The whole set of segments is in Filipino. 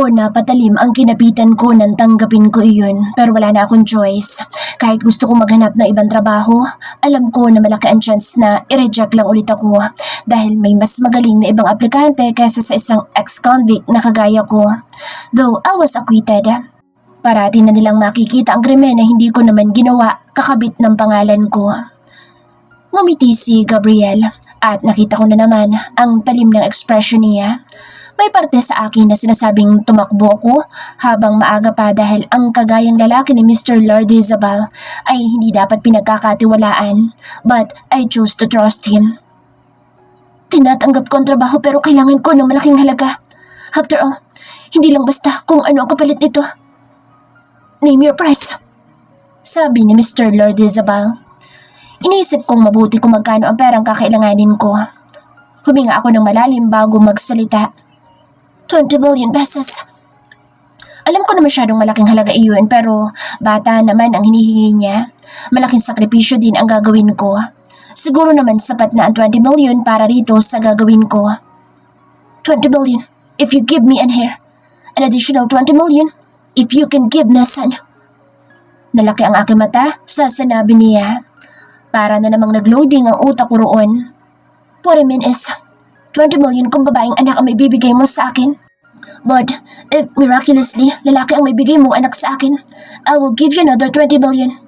ko na patalim ang kinapitan ko nang tanggapin ko iyon, pero wala na akong choice. Kahit gusto ko maghanap ng ibang trabaho, alam ko na malaki ang chance na i-reject lang ulit ako dahil may mas magaling na ibang aplikante kaysa sa isang ex-convict na kagaya ko. Though I was acquitted. Parati na nilang makikita ang krimen na hindi ko naman ginawa kakabit ng pangalan ko. Ngumiti si Gabriel at nakita ko na naman ang talim ng ekspresyon niya. May parte sa akin na sinasabing tumakbo ako habang maaga pa dahil ang kagayang lalaki ni Mr. Lardizabal ay hindi dapat pinagkakatiwalaan, but I chose to trust him. Tinatanggap ko ang trabaho pero kailangan ko ng malaking halaga. After all, hindi lang basta kung ano ang kapalit nito. Name your price, sabi ni Mr. Lardizabal. Iniisip kong mabuti kung magkano ang perang kakailanganin ko. Huminga ako ng malalim bago magsalita. 20 billion pesos. Alam ko na masyadong malaking halaga iyon pero bata naman ang hinihingi niya. Malaking sakripisyo din ang gagawin ko. Siguro naman sapat na ang 20 million para rito sa gagawin ko. 20 billion if you give me an heir. An additional 20 million if you can give me a son. Nalaki ang aking mata sa sinabi niya. Para na namang nagloading ang utak ko roon. What I mean is, 20 million kung babaeng anak ang may bibigay mo sa akin. But if miraculously lalaki ang may bigay mo anak sa akin, I will give you another 20 million.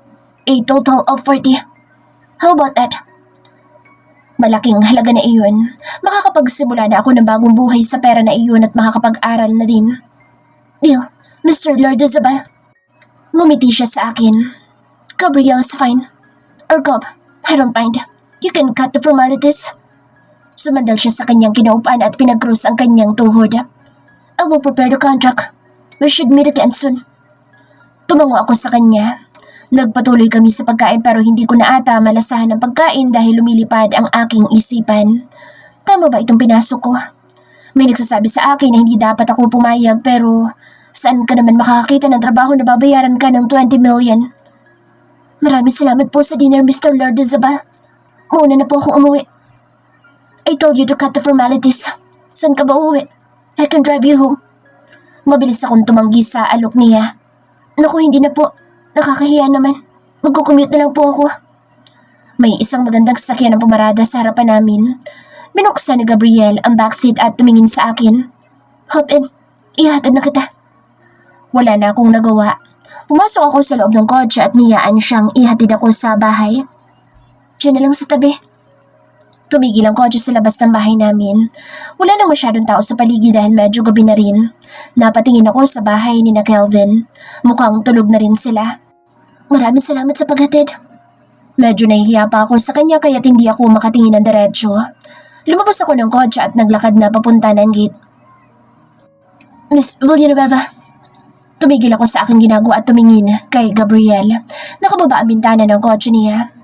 A total of 40. How about that? Malaking halaga na iyon. Makakapagsimula na ako ng bagong buhay sa pera na iyon at makakapag-aral na din. Deal, Mr. Lardizabal. Ngumiti siya sa akin. Gabriel is fine. Or Gob, I don't mind. You can cut the formalities. Sumandal siya sa kanyang kinaupan at pinag-cross ang kanyang tuhod. I will prepare the contract. We should meet again soon. Tumango ako sa kanya. Nagpatuloy kami sa pagkain pero hindi ko na ata malasahan ng pagkain dahil lumilipad ang aking isipan. Tama ba itong pinasok ko? May nagsasabi sa akin na hindi dapat ako pumayag pero saan ka naman makakakita ng trabaho na babayaran ka ng 20 million? Maraming salamat po sa dinner, Mr. Lardizabal. Mauna na po akong umuwi. I told you to cut the formalities. Saan ka ba uuwi? I can drive you home. Mabilis akong tumanggi sa alok niya. Naku, hindi na po. Nakakahiya naman. Magkukumute na lang po ako. May isang magandang sasakyan ang pumarada sa harapan namin. Binuksan ni Gabriel ang backseat at tumingin sa akin. Hop in. Ihatid na kita. Wala na akong nagawa. Pumasok ako sa loob ng kotse at niyaan siyang ihatid ako sa bahay. Diyan na lang sa tabi. Tumigil ang kotse sa labas ng bahay namin. Wala nang masyadong tao sa paligid dahil medyo gabi na rin. Napatingin ako sa bahay ni na Kelvin. Mukhang tulog na rin sila. Maraming salamat sa paghatid. Medyo nahihiya pa ako sa kanya kaya't hindi ako makatingin ng diretsyo. Lumabas ako ng kotse at naglakad na papunta ng gate. Miss Villanueva. Tumigil ako sa aking ginagawa at tumingin kay Gabriel. Nakababa ang bintana ng kotse niya.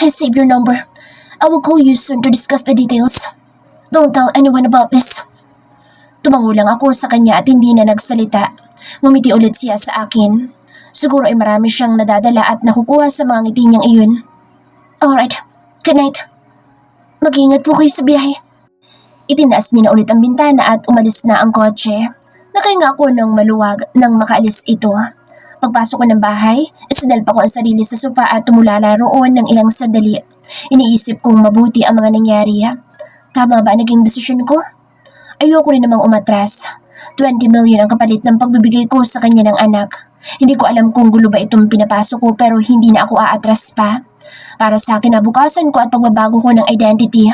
I saved your number. I will call you soon to discuss the details. Don't tell anyone about this. Tumango lang ako sa kanya at hindi na nagsalita. Ngumiti ulit siya sa akin. Siguro ay marami siyang nadadala at nakukuha sa mga ngiti niyang iyon. Alright, good night. Mag-iingat po kayo sa biyahe. Itinaas niya na ulit ang bintana at umalis na ang kotse. Nakahinga ako ng maluwag nang makaalis ito. Pagpasok ko ng bahay, isinalpa ko ang sarili sa sofa at tumulala roon ng ilang sandali. Iniisip kong mabuti ang mga nangyari. Tama ba naging desisyon ko? Ayoko rin namang umatras. 20 million ang kapalit ng pagbibigay ko sa kanya ng anak. Hindi ko alam kung gulo ba itong pinapasok ko pero hindi na ako aatras pa. Para sa kinabukasan ko at pagbabago ko ng identity.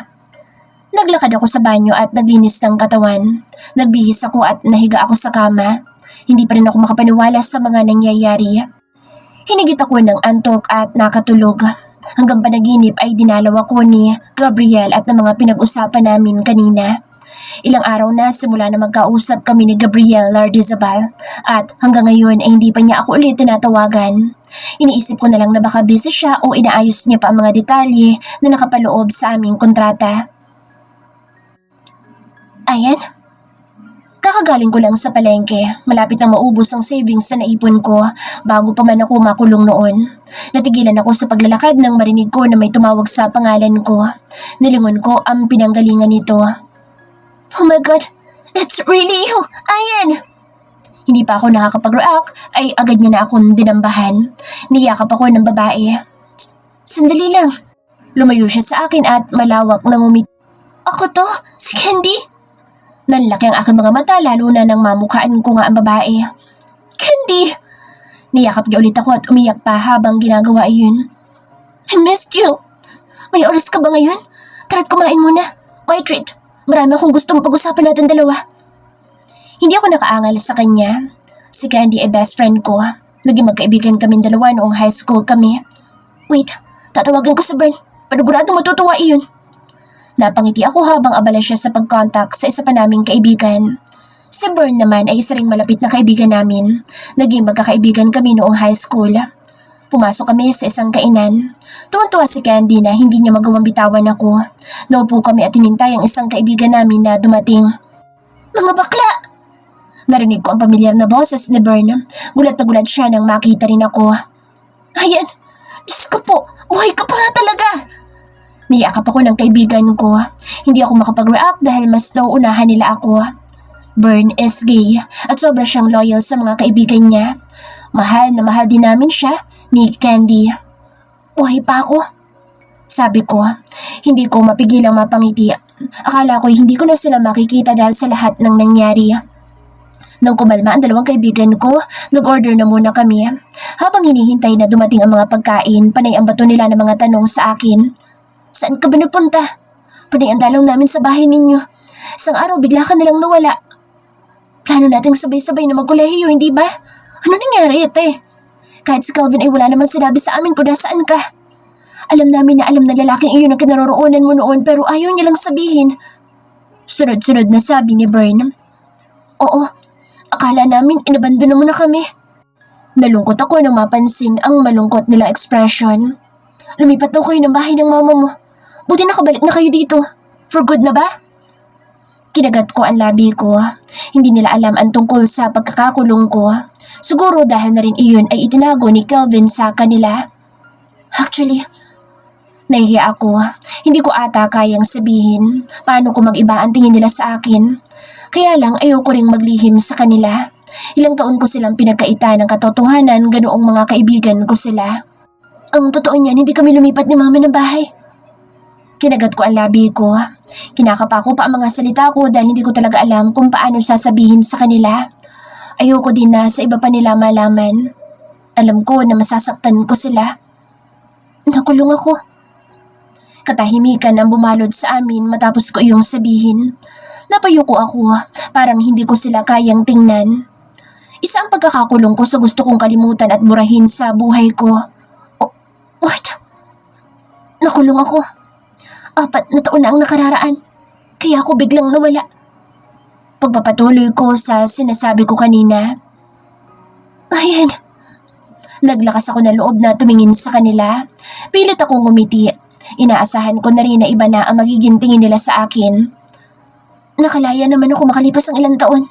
Naglakad ako sa banyo at naglinis ng katawan. Nagbihis ako at nahiga ako sa kama. Hindi pa rin ako makapaniwala sa mga nangyayari. Hinigit ako ng antok at nakatulog. Hanggang panaginip ay dinalaw ako ni Gabriel at ng mga pinag-usapan namin kanina. Ilang araw na simula na magkausap kami ni Gabriel Lardizabal at hanggang ngayon ay hindi pa niya ako ulit tinatawagan. Iniisip ko na lang na baka busy siya o inaayos niya pa ang mga detalye na nakapaloob sa aming kontrata. Ayan. Kakagaling ko lang sa palengke. Malapit na maubos ang savings na naipon ko bago pa man ako makulong noon. Natigilan ako sa paglalakad nang marinig ko na may tumawag sa pangalan ko. Nilingon ko ang pinanggalingan nito. Oh my God! It's really you! Ayan! Hindi pa ako nakakapag-react ay agad niya na akong dinambahan. Niyakap ako ng babae. Sandali lang. Lumayo siya sa akin at malawak na ngumiti. Ako to? Si Candy? Nanlaki ang aking mga mata lalo na nang mamukhaan ko nga ang babae. Candy! Niyakap niya ulit ako at umiyak pa habang ginagawa iyon. I missed you. May oras ka ba ngayon? Tara't kumain muna. My treat. Marami akong gustong pag-usapan natin dalawa. Hindi ako nakaangal sa kanya. Si Candy ay best friend ko. Naging magkaibigan kaming dalawa noong high school kami. Wait, tatawagan ko sa Bern. Panigurado matutuwa iyon. Napangiti ako habang abala siya sa pag-contact sa isa pa naming kaibigan. Si Bern naman ay isa ring malapit na kaibigan namin. Naging magkakaibigan kami noong high school. Pumasok kami sa isang kainan. Tuwan-tuwa si Candy na hindi niya magawang bitawan ako. Naupo kami at hinintay ang isang kaibigan namin na dumating. Mga bakla! Narinig ko ang pamilyar na boses ni Bern. Gulat na gulat siya nang makita rin ako. Ayan! Diyos ko po! Buhay ka pa nga talaga! Niyakap ako ng kaibigan ko. Hindi ako makapag-react dahil mas nauunahan nila ako. Bern is gay at sobra siyang loyal sa mga kaibigan niya. Mahal na mahal din namin siya ni Candy. Buhay pa ako? Sabi ko, hindi ko mapigilang mapangiti. Akala ko hindi ko na sila makikita dahil sa lahat ng nangyari. Nang kumalma ang dalawang kaibigan ko, nag-order na muna kami. Habang hinihintay na dumating ang mga pagkain, panay ang bato nila ng mga tanong sa akin. Saan ka ba nagpunta? Panay ang dalaw namin sa bahay ninyo. Isang araw bigla ka nalang nawala. Plano nating sabay-sabay na magkolehiyo, hindi ba? Ano nangyari, ate? Kahit si Calvin ay wala naman sinabi sa amin kung nasaan ka. Alam namin na alam na lalaking iyon ang kinaroroonan mo noon pero ayaw niya lang sabihin. Sunod-sunod na sabi ni Bern. Oo, akala namin inabandona mo na kami. Nalungkot ako nang mapansin ang malungkot nilang ekspresyon. Lumipat daw kayo ng bahay ng mama mo. Buti nakabalik na kayo dito. For good na ba? Kinagat ko ang labi ko. Hindi nila alam ang tungkol sa pagkakakulong ko. Siguro dahil na rin iyon ay itinago ni Kelvin sa kanila. Actually, nahihiya ako. Hindi ko ata kayang sabihin paano ko mag-iba ang tingin nila sa akin. Kaya lang ayoko ring maglihim sa kanila. Ilang taon ko silang pinagkaita ng katotohanan, ganoong mga kaibigan ko sila. Ang totoo niyan, hindi kami lumipat ni mama ng bahay. Kinagat ko ang labi ko. Kinakapa ko pa ang mga salita ko dahil hindi ko talaga alam kung paano sasabihin sa kanila. Ayoko din na sa iba pa nila malaman. Alam ko na masasaktan ko sila. Nakulong ako. Katahimikan ang bumalot sa amin matapos ko iyong sabihin. Napayuko ako, parang hindi ko sila kayang tingnan. Isa ang pagkakakulong ko sa gusto kong kalimutan at burahin sa buhay ko. Oh, what? Nakulong ako. 4 na taon na ang nakararaan. Kaya ako biglang nawala. Pagpapatuloy ko sa sinasabi ko kanina. Ayan. Naglakas ako ng loob na tumingin sa kanila. Pilit akong ngumiti. Inaasahan ko na rin na iba na ang magiging tingin nila sa akin. Nakalaya naman ako makalipas ang ilang taon.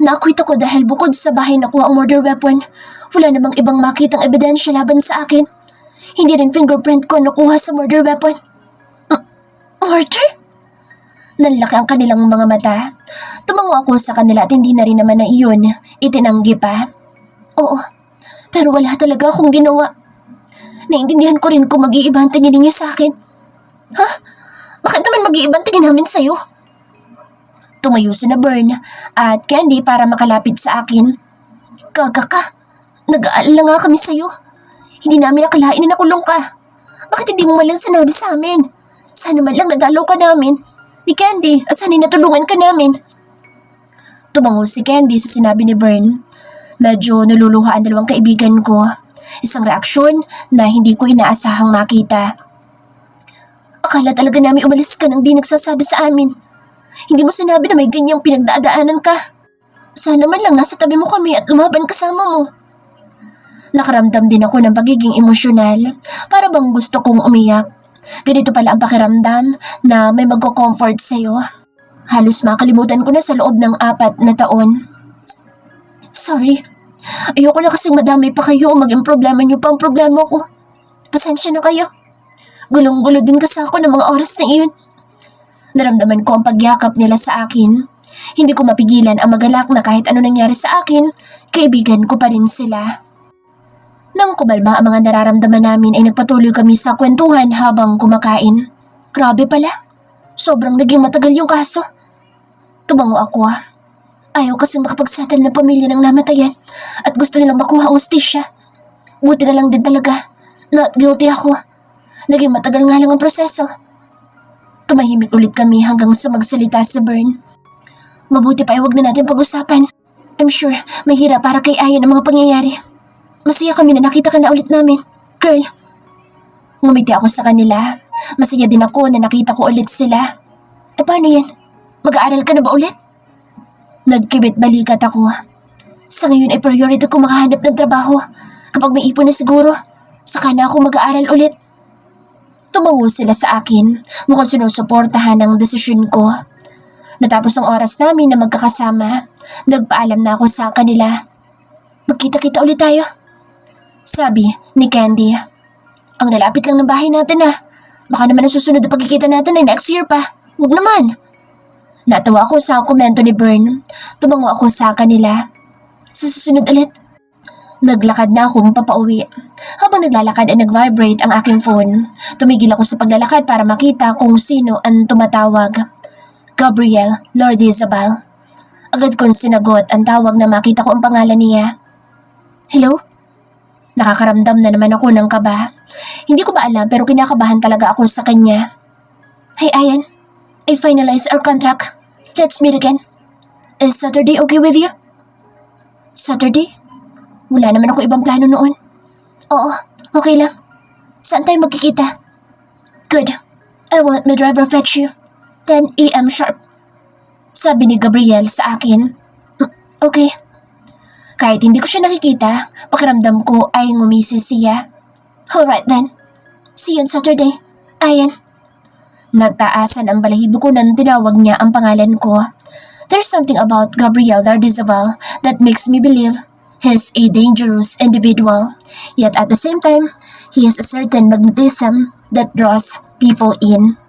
Naakwit ako dahil bukod sa bahay nakuha ang murder weapon, wala namang ibang makitang ebidensya laban sa akin. Hindi rin fingerprint ko nakuha sa murder weapon. Murder? Nanlaki ang kanilang mga mata. Tumango ako sa kanila at hindi na rin naman na iyon itinanggi pa. Oo, pero wala talaga akong ginawa. Naintindihan ko rin kung mag-iiba ang tingin ninyo sa akin. Ha? Bakit naman mag-iiba ang tingin namin sa'yo? Tumayo si na Bern at Candy para makalapit sa akin. Gaga ka. Nag-aalala nga kami sa'yo. Hindi namin akalain na nakulong ka. Bakit hindi mo man lang sinabi sa amin? Sana man lang nadalaw ka namin ni Candy at sana'y natulungan ka namin. Tumango si Candy sa sinabi ni Bern. Medyo naluluha ang dalawang kaibigan ko. Isang reaksyon na hindi ko inaasahang makita. Akala talaga namin umalis ka nang di nagsasabi sa amin. Hindi mo sinabi na may ganyang pinagdadaanan ka. Sana man lang nasa tabi mo kami at lumaban kasama mo. Nakaramdam din ako ng pagiging emosyonal. Para bang gusto kong umiyak. Ganito pala ang pakiramdam na may magko-comfort sa'yo. Halos makalimutan ko na sa loob ng 4 na taon. Sorry. Ayoko na kasing madami pa kayo o maging problema niyo pa ang problema ko. Pasensya na kayo. Gulong-gulo din kasi ako ng mga oras na iyon. Naramdaman ko ang pagyakap nila sa akin. Hindi ko mapigilan ang magalak na kahit ano nangyari sa akin, kaibigan ko pa rin sila. Nang kumalma ang mga nararamdaman namin ay nagpatuloy kami sa kwentuhan habang kumakain. Grabe pala. Sobrang naging matagal yung kaso. Tumango ako. Ayaw kasing makapagsettle ng pamilya ng namatayan at gusto nilang makuha ang hustisya. Buti na lang din talaga. Not guilty ako. Naging matagal nga lang ang proseso. Tumahimik ulit kami hanggang sa magsalita si Bern. Mabuti pa ay huwag na natin pag-usapan. I'm sure mahirap para kay Ayan ang mga pangyayari. Masaya kami na nakita ka na ulit namin. Girl. Ngumiti ako sa kanila. Masaya din ako na nakita ko ulit sila. Paano yan? Mag-aaral ka na ba ulit? Nagkibit balikat ako. Sa ngayon ay priority ko makahanap ng trabaho. Kapag may ipon na siguro, saka na ako mag-aaral ulit. Tumango sila sa akin, mukhang sinusuportahan ang desisyon ko. Natapos ang oras namin na magkakasama, nagpaalam na ako sa kanila. Magkita-kita ulit tayo. Sabi ni Candy. Ang lalapit lang ng bahay natin ah. Baka naman ang susunod na pagkikita natin ay next year pa. Huwag naman. Natawa ako sa komento ni Bern. Tumango ako sa kanila. Sa susunod ulit. Naglakad na akong papauwi. Habang naglalakad ay nag-vibrate ang aking phone. Tumigil ako sa paglalakad para makita kung sino ang tumatawag. Gabriel Lordizabal. Agad kong sinagot ang tawag na makita ko ang pangalan niya. Hello? Nakakaramdam na naman ako ng kaba. Hindi ko ba alam pero kinakabahan talaga ako sa kanya. Hey Ayan, I finalized our contract. Let's meet again. Is Saturday okay with you? Saturday? Wala naman ako ibang plano noon. Oo, okay lang. Saan tayo magkikita? Good. I will let my driver fetch you. 10 a.m. sharp. Sabi ni Gabriel sa akin. Okay. Kahit hindi ko siya nakikita, pakiramdam ko ay ngumisi siya. Alright then. See you on Saturday. Ayan. Nagtaasan ang balahibo ko nang tinawag niya ang pangalan ko. There's something about Gabriel Lardizabal that makes me believe he's a dangerous individual. Yet at the same time, he has a certain magnetism that draws people in.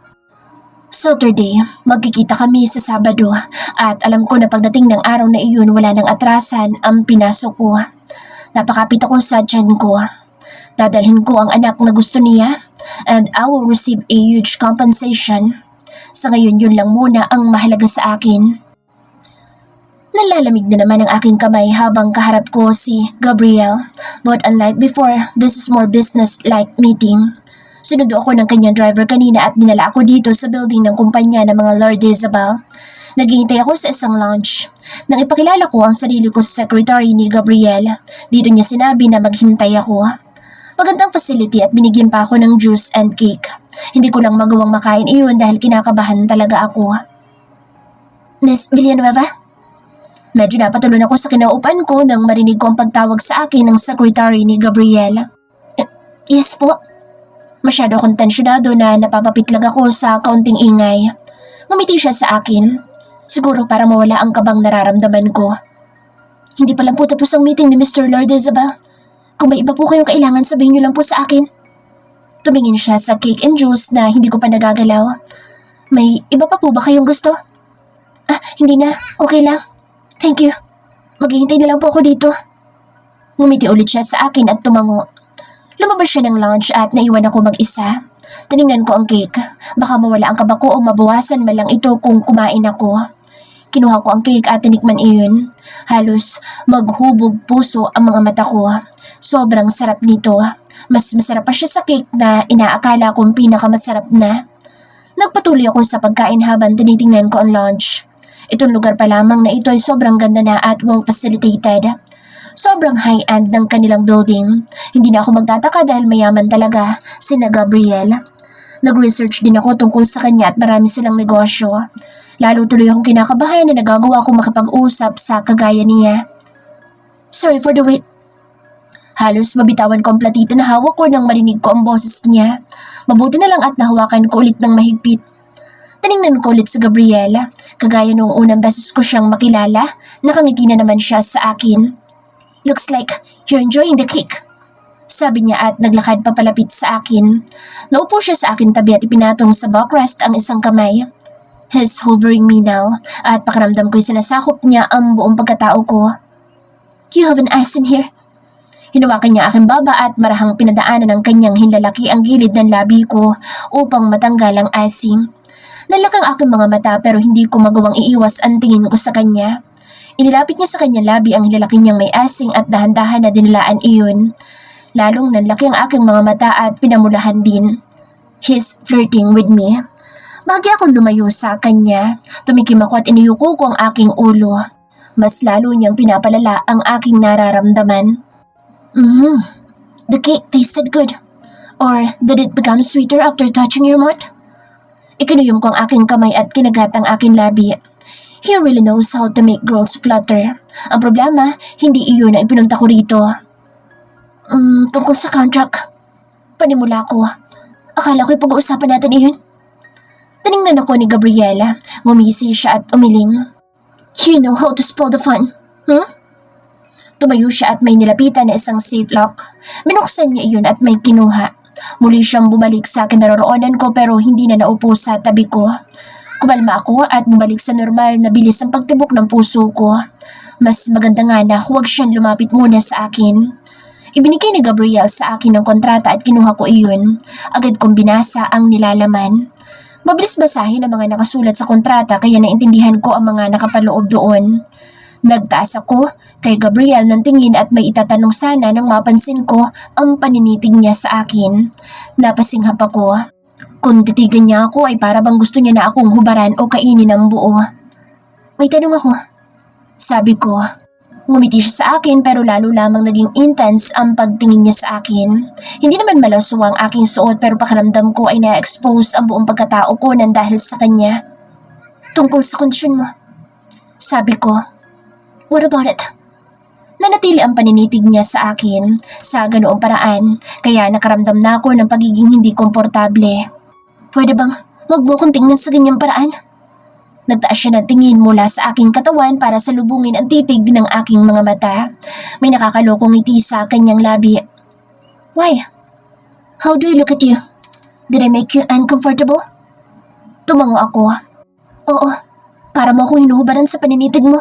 Saturday, magkikita kami sa Sabado at alam ko na pagdating ng araw na iyon wala nang atrasan ang pinasok ko. Napakapit ako sa tiyan ko. Dadalhin ko ang anak na gusto niya and I will receive a huge compensation. Sa ngayon yun lang muna ang mahalaga sa akin. Nalalamig na naman ang aking kamay habang kaharap ko si Gabriel. But unlike before, this is more business-like meeting. Sinundo ako ng kanyang driver kanina at dinala ako dito sa building ng kumpanya ng mga Lardizabal. Naghihintay ako sa isang lounge. Nang ipakilala ko ang sarili ko sa secretary ni Gabriel, dito niya sinabi na maghintay ako. Magandang facility at binigyan pa ako ng juice and cake. Hindi ko lang magawang makain iyon dahil kinakabahan talaga ako. Miss Villanueva? Medyo napatulon ako sa kinaupan ko nang marinig ko ang pagtawag sa akin ng secretary ni Gabriel. Yes po. Masyado akong tensyonado na napapapitlag ako sa kaunting ingay. Ngumiti siya sa akin. Siguro para mawala ang kabang nararamdaman ko. Hindi pa lang po tapos ang meeting ni Mr. Lardizabal. Kung may iba po kayong kailangan sabihin niyo lang po sa akin. Tumingin siya sa cake and juice na hindi ko pa nagagalaw. May iba pa po ba kayong gusto? Hindi na. Okay lang. Thank you. Maghihintay na lang po ako dito. Ngumiti ulit siya sa akin at tumango. Lumabas siya ng lounge at naiwan ako mag-isa. Tiningnan ko ang cake. Baka mawala ang kaba ko o mabawasan man lang ito kung kumain ako. Kinuha ko ang cake at tinikman iyon. Halos maghubog puso ang mga mata ko. Sobrang sarap nito. Mas masarap pa siya sa cake na inaakala kong pinakamasarap na. Nagpatuloy ako sa pagkain habang tinitingnan ko ang lounge. Itong lugar pa lamang na ito ay sobrang ganda na at well facilitated. Sobrang high-end ng kanilang building. Hindi na ako magtataka dahil mayaman talaga sina Gabriel. Nag-research din ako tungkol sa kanya at marami silang negosyo. Lalo tuloy akong kinakabahan na nagagawa akong makipag-usap sa kagaya niya. Sorry for the wait. Halos mabitawan ko ang platito na hawak ko nang marinig ko ang boses niya. Mabuti na lang at nahawakan ko ulit ng mahigpit. Tiningnan ko ulit si Gabriel. Kagaya noong unang beses ko siyang makilala, nakangiti na naman siya sa akin. Looks like you're enjoying the cake. Sabi niya at naglakad papalapit sa akin. Naupo siya sa akin tabi at ipinatong sa backrest ang isang kamay. He's hovering me now at pakiramdam ko'y sinasakop niya ang buong pagkatao ko. You have an ass in here. Hinawakan niya aking baba at marahang pinadaanan ng kanyang hinlalaki ang gilid ng labi ko upang matanggal ang asing. Nalakang aking mga mata pero hindi ko magawang iiwas ang tingin ko sa kanya. Inilapit niya sa kanyang labi ang hinlalaki niyang may asing at dahan-dahan na dinilaan iyon. Lalong nanlaki ang aking mga mata at pinamulahan din. He's flirting with me. Bahagi akong lumayo sa kanya. Tumikim ako at iniyuko ko ang aking ulo. Mas lalo niyang pinapalala ang aking nararamdaman. The cake tasted good. Or did it become sweeter after touching your mouth? Ikinuyom ko ang aking kamay at kinagat ang aking labi. He really knows how to make girls flutter. Ang problema, hindi iyon ang ipinunta ko rito. Tungkol sa contract. Panimula ko. Akala ko'y pag-uusapan natin iyon. Tiningnan ako ni Gabriela. Ngumisi siya at umiling. You know how to spoil the fun, Tumayo siya at may nilapitan na isang safe lock. Binuksan niya iyon at may kinuha. Muli siyang bumalik sa kinaroroonan ko pero hindi na naupo sa tabi ko. Kumalma ako at bumalik sa normal na bilis ang pagtibok ng puso ko. Mas maganda nga na huwag siyang lumapit muna sa akin. Ibinigay ni Gabriel sa akin ang kontrata at kinuha ko iyon. Agad kong binasa ang nilalaman. Mabilis basahin ang mga nakasulat sa kontrata kaya naintindihan ko ang mga nakapaloob doon. Nagtaas ako kay Gabriel ng tingin at may itatanong sana nang mapansin ko ang paninitig niya sa akin. Napasinghap ako. Kung titigan niya ako ay para bang gusto niya na akong hubaran o kainin ng buo. May tanong ako. Sabi ko. Ngumiti siya sa akin pero lalo lamang naging intense ang pagtingin niya sa akin. Hindi naman malaswa ang aking suot pero pakiramdam ko ay na-expose ang buong pagkatao ko nang dahil sa kanya. Tungkol sa kondisyon mo. Sabi ko. What about it? Nanatili ang paninitig niya sa akin sa ganoong paraan kaya nakaramdam na ako ng pagiging hindi komportable. Pwede bang wag mo akong tingnan sa ganyang paraan? Nagtaas siya ng tingin mula sa aking katawan para salubungin ang titig ng aking mga mata. May nakakalokong ngiti sa kanyang labi. Why? How do I look at you? Did I make you uncomfortable? Tumango ako. Oo, para mo akong hinuhubaran sa paninitig mo.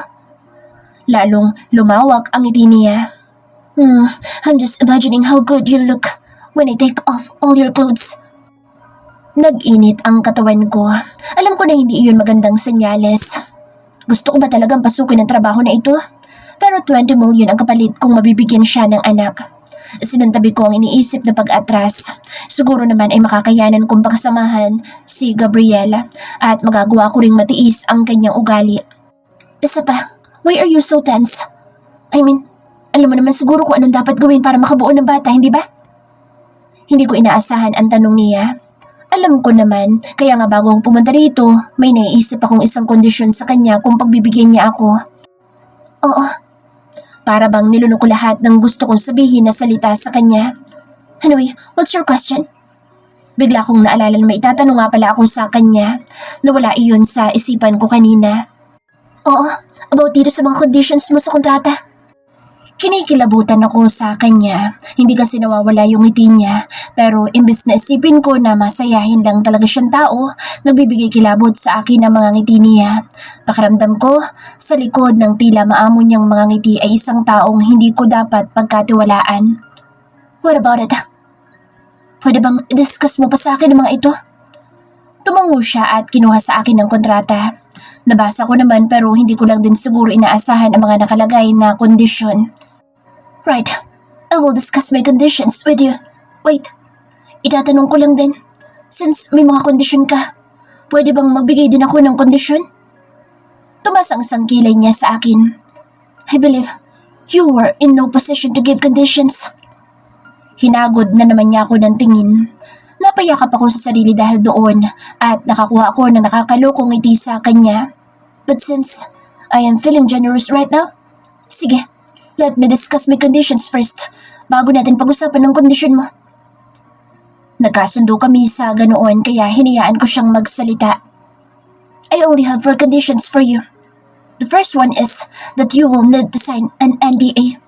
Lalong lumawak ang ngiti niya. I'm just imagining how good you look when I take off all your clothes. Nag-init ang katawan ko. Alam ko na hindi iyon magandang senyales. Gusto ko ba talagang pasukin ang trabaho na ito? Pero 20 million ang kapalit kung mabibigyan siya ng anak. Sinantabi ko ang iniisip na pag-atras. Siguro naman ay makakayanan kong pakasamahan si Gabriela at magagawa ko ring matiis ang kanyang ugali. Isa pa, why are you so tense? I mean, alam mo naman siguro kung anong dapat gawin para makabuo ng bata, hindi ba? Hindi ko inaasahan ang tanong niya. Alam ko naman, kaya nga bago ako pumunta rito, may naiisip akong isang kondisyon sa kanya kung pagbibigyan niya ako. Oo. Para bang nilunok ko lahat ng gusto kong sabihin na salita sa kanya. Anyway, what's your question? Bigla kong naalala na may itatanong nga pala ako sa kanya. Nawala iyon sa isipan ko kanina. Oo, about dito sa mga conditions mo sa kontrata. Kinikilabutan ako sa kanya. Hindi kasi nawawala yung ngiti niya. Pero imbes na isipin ko na masayahin lang talaga siyang tao, nagbibigay kilabot sa akin ang mga ngiti niya. Pakiramdam ko, sa likod ng tila maamo niyang mga ngiti ay isang taong hindi ko dapat pagkatiwalaan. What about it? Pwede bang i-discuss mo pa sa akin ang mga ito? Tumango siya at kinuha sa akin ang kontrata. Nabasa ko naman pero hindi ko lang din siguro inaasahan ang mga nakalagay na kondisyon. Right, I will discuss my conditions with you. Wait, itatanong ko lang din. Since may mga kondisyon ka, pwede bang magbigay din ako ng kondisyon? Tumas ang isang kilay niya sa akin. I believe you were in no position to give conditions. Hinagod na naman niya ako ng tingin. Napayakap ako sa sarili dahil doon at nakakuha ako ng nakakalokong ngiti sa kanya. But since I am feeling generous right now, sige, let me discuss my conditions first bago natin pag-usapan ng kondisyon mo. Nagkasundo kami sa ganoon kaya hinayaan ko siyang magsalita. I only have 4 conditions for you. The first one is that you will need to sign an NDA.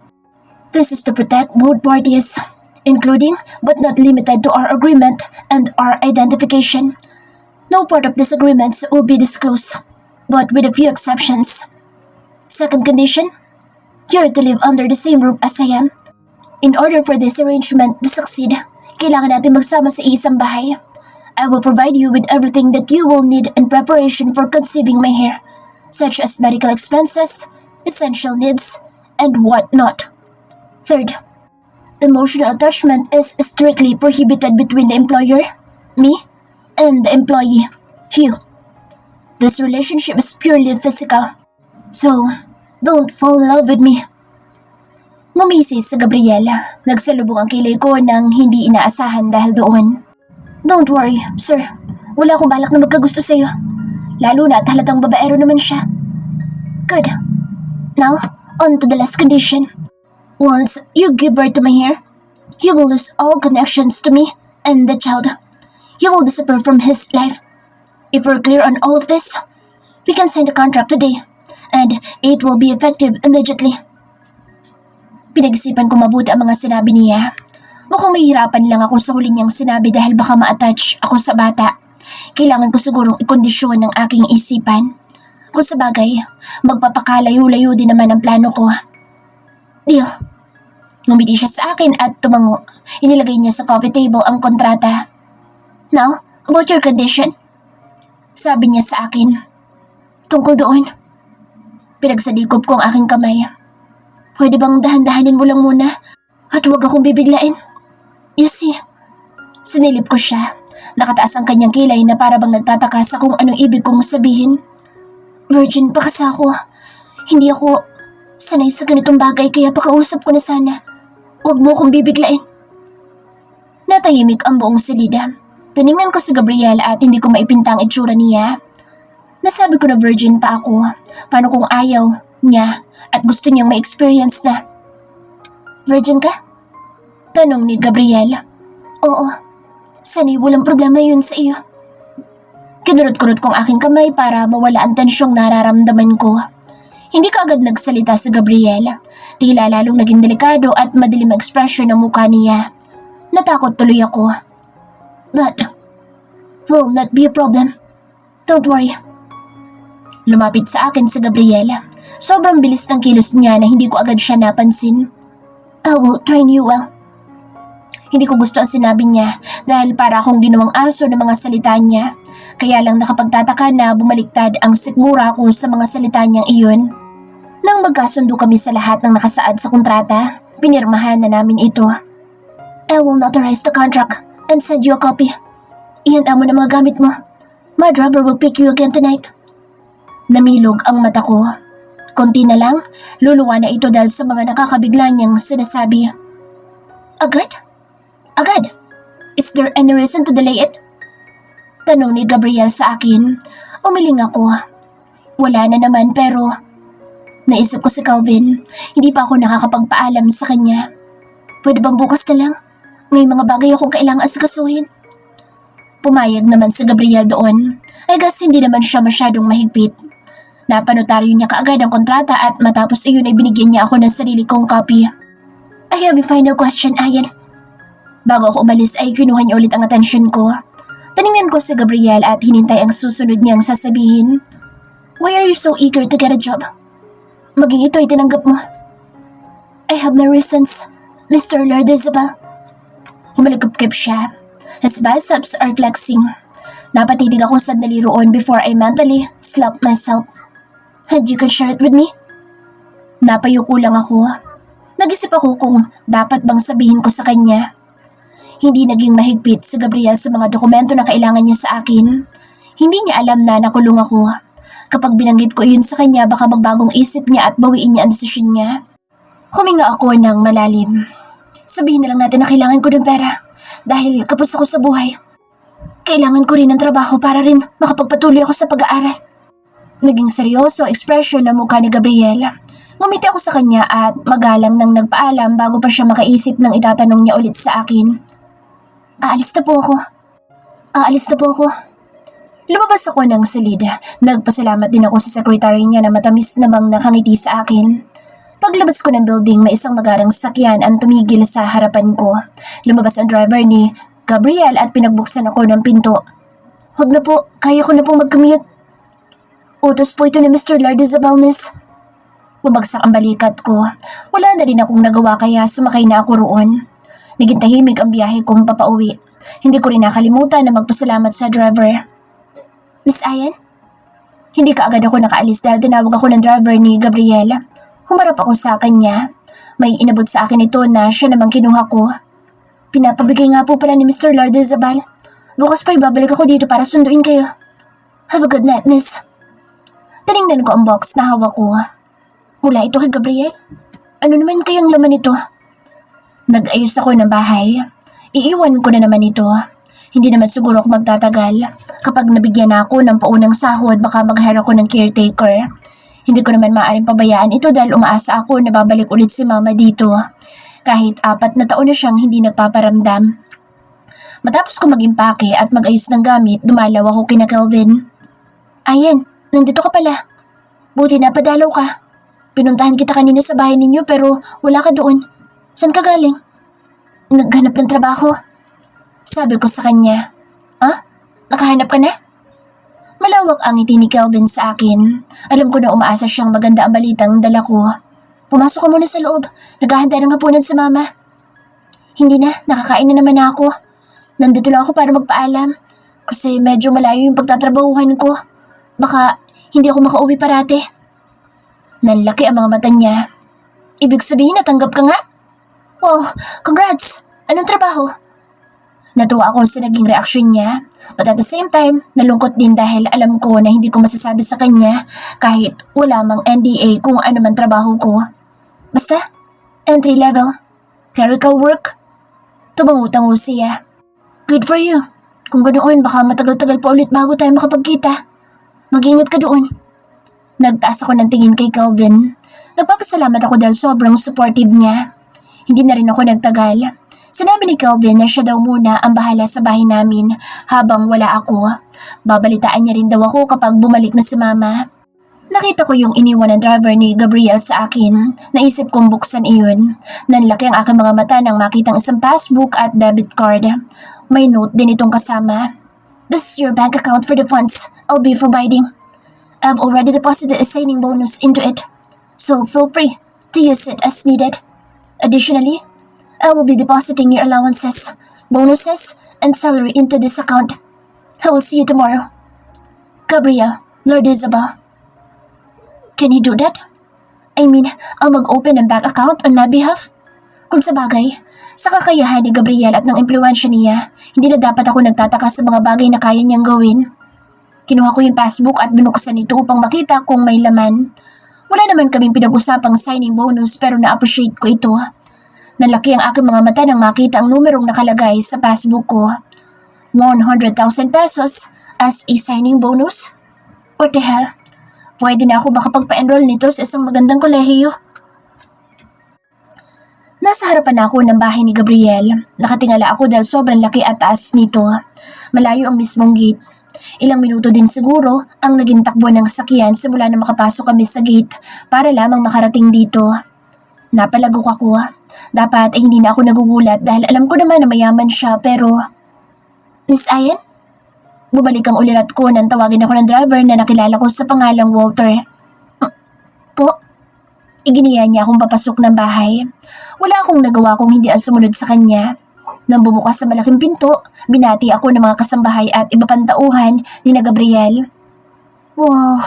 This is to protect both parties, including but not limited to our agreement and our identification. No part of this agreement will be disclosed, but with a few exceptions. Second condition, you're to live under the same roof as I am. In order for this arrangement to succeed, kailangan natin magsama sa isang bahay. I will provide you with everything that you will need in preparation for conceiving my heir, such as medical expenses, essential needs, and whatnot. Third, emotional attachment is strictly prohibited between the employer, me, and the employee, you. This relationship is purely physical, so don't fall in love with me. Ngumisi sa Gabriela. Nagsalubong ang kilay ko nang hindi inaasahan dahil doon. Don't worry, sir. Wala akong balak na magkagusto sa'yo. Lalo na at halatang babaero naman siya. Good. Now, on to the last condition. Once you give birth to my heir, you will lose all connections to me and the child. You will disappear from his life. If we're clear on all of this, we can sign the contract today, and it will be effective immediately. Pinag-isipan ko mabuti ang mga sinabi niya. Mukhang mahirapan lang ako sa huli niyang sinabi dahil baka ma-attach ako sa bata. Kailangan ko sigurong ikondisyon ng aking isipan. Kung sa bagay, magpapakalayo-layo din naman ang plano ko. Deal. Ngumiti siya sa akin at tumango. Inilagay niya sa coffee table ang kontrata. Now, about your condition? Sabi niya sa akin. Tungkol doon. Pinagsadikop ko ang aking kamay. Pwede bang dahan-dahanin mo lang muna at huwag akong bibiglain? You see, sinilip ko siya. Nakataas ang kanyang kilay na para bang nagtataka sa kung anong ibig kong sabihin. Virgin pa kasi ako. Hindi ako sanay sa ganitong bagay kaya pakausap ko na sana. Huwag mo akong bibiglain. Natahimik ang buong silida. Tiningnan ko si Gabriela at hindi ko maipinta ang itsura niya. Nasabi ko na virgin pa ako. Paano kung ayaw niya at gusto niyang ma-experience na? Virgin ka? Tanong ni Gabriela. Oo. Sana'y walang problema yun sa iyo. Kinurot-kurot kong aking kamay para mawala ang tensyong nararamdaman ko. Hindi ka agad nagsalita si Gabriela. Tila lalong naging delikado at madilim ang ekspresyon ng mukha niya. Natakot tuloy ako. That will not be a problem. Don't worry. Lumapit sa akin si Gabriela. Sobrang bilis ng kilos niya na hindi ko agad siya napansin. I will train you well. Hindi ko gusto ang sinabi niya dahil para akong ginawang aso ng mga salita niya. Kaya lang nakapagtataka na bumaliktad ang sikmura ko sa mga salita niyang iyon. Nang magkasundo kami sa lahat ng nakasaad sa kontrata, pinirmahan na namin ito. I will notarize the contract and send you a copy. Ihanda mo na mga gamit mo. My driver will pick you again tonight. Namilog ang mata ko. Konti na lang, luluwa na ito dahil sa mga nakakabigla niyang sinasabi. Agad? Agad? Is there any reason to delay it? Tanong ni Gabriel sa akin. Umiling ako. Wala na naman pero naisip ko si Calvin. Hindi pa ako nakakapagpaalam sa kanya. Pwede bang bukas na lang? May mga bagay akong kailangang asikasuhin. Pumayag naman si Gabriel doon. I guess hindi naman siya masyadong mahigpit. Napanotaryo niya kaagad ang kontrata at matapos iyon ay binigyan niya ako ng sarili kong copy. I have a final question, Ayan. Bago ako umalis ay kinuha niya ulit ang atensyon ko. Taningnan ko si Gabriel at hinintay ang susunod niyang sasabihin. Why are you so eager to get a job? Maging ito ay tinanggap mo. I have my reasons, Mr. Lord Isabel. Humalikupkip siya. His biceps are flexing. Napatitig ako sandali roon before I mentally slapped myself. And you can share it with me? Napayuko lang ako. Nag-isip ako kung dapat bang sabihin ko sa kanya. Hindi naging mahigpit si Gabriel sa mga dokumento na kailangan niya sa akin. Hindi niya alam na nakulong ako. Kapag binanggit ko iyon sa kanya, baka magbagong isip niya at bawiin niya ang desisyon niya. Huminga ako ng malalim. Sabihin na lang natin na kailangan ko ng pera dahil kapos ako sa buhay. Kailangan ko rin ng trabaho para rin makapagpatuloy ako sa pag-aaral. Naging seryoso ekspresyon ng mukha ni Gabriel. Ngumiti ako sa kanya at magalang nang nagpaalam bago pa siya makaisip ng itatanong niya ulit sa akin. Aalis na po ako. Aalis na po ako. Lumabas ako ng salida. Nagpasalamat din ako sa secretary niya na matamis namang nakangiti sa akin. Paglabas ko ng building, may isang magarang sasakyan ang tumigil sa harapan ko. Lumabas ang driver ni Gabriel at pinagbuksan ako ng pinto. Huwag na po, kaya ko na po mag-commute. Utos po ito ni Mr. Lourdes Zabalnes. Bumagsak ang balikat ko. Wala na rin akong nagawa kaya sumakay na ako roon. Naging tahimik ang biyahe kong papauwi. Hindi ko rin nakalimutan na magpasalamat sa driver. Miss Ayan? Hindi kaagad ako nakaalis dahil tinawag ako ng driver ni Gabriel. Humarap ako sa kanya. May inabot sa akin ito na siya namang kinuha ko. Pinapabigay nga po pala ni Mr. Lourdes Zabal. Bukas pa ibabalik ako dito para sunduin kayo. Have a good night, miss. Tinignan ko ang box na hawak ko. Mula ito kay Gabriel. Ano naman kayang laman ito? Nag-ayos ako ng bahay. Iiwan ko na naman ito. Hindi naman siguro ako magtatagal. Kapag nabigyan na ako ng paunang sahod, baka mag-hire ako ng caretaker. Hindi ko naman maaaring pabayaan ito dahil umaasa ako na babalik ulit si mama dito. Kahit 4 na taon na siyang hindi nagpaparamdam. Matapos ko mag-impake at mag-ayos ng gamit, dumalaw ako kina Kelvin. Ayan, nandito ka pala. Buti na padalaw ka. Pinuntahan kita kanina sa bahay ninyo pero wala ka doon. Saan ka galing? Naghanap ng trabaho. Sabi ko sa kanya. Nakahanap ka na? Malawak ang ngiti ni Kelvin sa akin. Alam ko na umaasa siyang maganda ang balitang dala ko. Pumasok ka muna sa loob. Naghahanda ng hapunan sa mama. Hindi na, nakakain na naman ako. Nandito lang ako para magpaalam. Kasi medyo malayo yung pagtatrabahuhan ko. Baka hindi ako makauwi parate. Nanlaki ang mga mata niya. Ibig sabihin natanggap ka nga? Wow, congrats! Anong trabaho? Natuwa ako sa naging reaksyon niya. But at the same time, nalungkot din dahil alam ko na hindi ko masasabi sa kanya kahit wala mang NDA kung ano man trabaho ko. Basta, entry level, clerical work. Tumangu-tangu siya. Good for you. Kung ganoon, baka matagal-tagal pa ulit bago tayo makapagkita. Mag-ingat ka doon. Nagtaas ako ng tingin kay Kelvin. Nagpapasalamat ako dahil sobrang supportive niya. Hindi na rin ako nagtagal. Sinabi ni Kelvin na siya daw muna ang bahala sa bahay namin habang wala ako. Babalitaan niya rin daw ako kapag bumalik na si mama. Nakita ko yung iniwan ng driver ni Gabriel sa akin. Naisip kong buksan iyon. Nanlaki ang aking mga mata nang makitang isang passbook at debit card. May note din itong kasama. This is your bank account for the funds I'll be providing. I've already deposited a signing bonus into it, so feel free to use it as needed. Additionally, I will be depositing your allowances, bonuses, and salary into this account. I will see you tomorrow. Gabriel, Lord Isabel. Can you do that? I mean, I'll mag-open ng bank account on my behalf? Kung sa bagay, sa kakayahan ni Gabriel at ng impluwensya niya, hindi na dapat ako nagtataka sa mga bagay na kaya niyang gawin. Kinuha ko yung passbook at binuksan ito upang makita kung may laman. Wala naman kaming pinag-usapang signing bonus pero na-appreciate ko ito. Nalaki ang aking mga mata nang makita ang numerong nakalagay sa passbook ko. 100,000 pesos as a signing bonus? What the hell? Pwede na ako makapagpa-enroll nito sa isang magandang kolehiyo. Nasa harapan ako ng bahay ni Gabriel. Nakatingala ako dahil sobrang laki at taas nito. Malayo ang mismong gate. Ilang minuto din siguro ang naging takbo ng sakyan simula na makapasok kami sa gate para lamang makarating dito. Napalagok ako. Dapat hindi na ako nagugulat dahil alam ko naman na mayaman siya pero... Miss Ayan? Bumalik ang ulirat ko nang tawagin ako ng driver na nakilala ko sa pangalang Walter. Po? Iginiya niya akong papasok ng bahay. Wala akong nagawa kung hindi ang sumunod sa kanya. Nang bumukas sa malaking pinto, binati ako ng mga kasambahay at iba pang tauhan ni na Gabriel. Wow!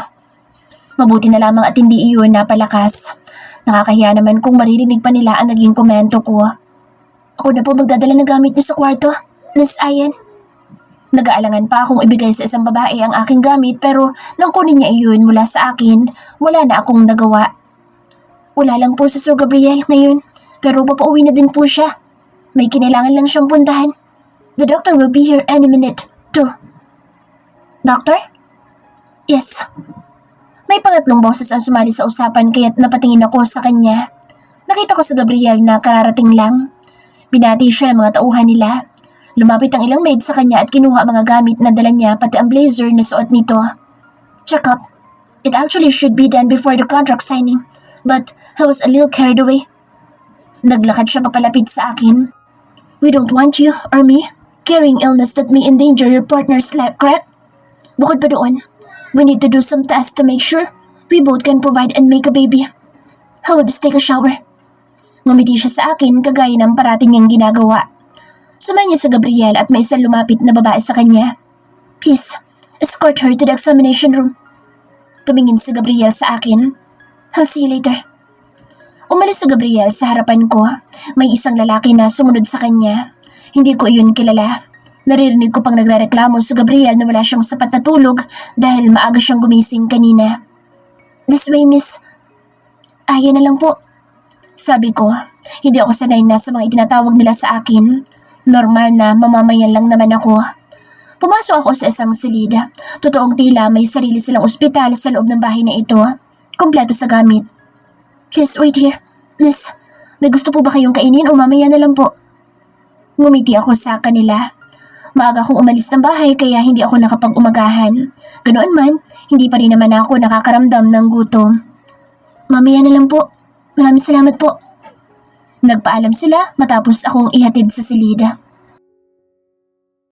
Mabuti na lamang at hindi iyon napalakas. Nakakahiya naman kung maririnig pa nila ang naging komento ko. Ako na po magdadala ng gamit niyo sa kwarto, Miss Ayan. Nag-aalangan pa akong ibigay sa isang babae ang aking gamit pero nang kunin niya iyon mula sa akin, wala na akong nagawa. Wala lang po si Sir Gabriel ngayon pero papauwi na din po siya. May kinailangan lang siyang puntahan. The doctor will be here any minute, too. Doctor? Yes. May pangatlong boses ang sumali sa usapan kaya't napatingin ako sa kanya. Nakita ko sa Gabriel na kararating lang. Binati siya ng mga tauhan nila. Lumapit ang ilang maid sa kanya at kinuha ang mga gamit na dala niya pati ang blazer na suot nito. Check up. It actually should be done before the contract signing, but I was a little carried away. Naglakad siya papalapit sa akin. We don't want you or me carrying illness that may endanger your partner's life, correct? Bukod pa doon, we need to do some tests to make sure we both can provide and make a baby. How would you take a shower? Ngumiti siya sa akin kagaya ng parating niyang ginagawa. Sumay niya sa Gabriel at may isang lumapit na babae sa kanya. Please, escort her to the examination room. Tumingin si Gabriel sa akin. I'll see you later. Umalis si Gabriel sa harapan ko. May isang lalaki na sumunod sa kanya. Hindi ko iyon kilala. Naririnig ko pang nagrereklamo si Gabriel na wala siyang sapat na tulog dahil maaga siyang gumising kanina. This way, miss. Ayan na lang po. Sabi ko, hindi ako sanay na sa mga itinatawag nila sa akin. Normal na mamamayan lang naman ako. Pumasok ako sa isang silid. Totoong tila may sarili silang ospital sa loob ng bahay na ito. Kompleto sa gamit. Please wait here. Miss, may gusto po ba kayong kainin o mamaya na lang po? Ngumiti ako sa kanila. Maaga akong umalis ng bahay kaya hindi ako nakapag-umagahan. Ganoon man, hindi pa rin naman ako nakakaramdam ng gutom. Mamaya na lang po. Maraming salamat po. Nagpaalam sila matapos akong ihatid sa silid.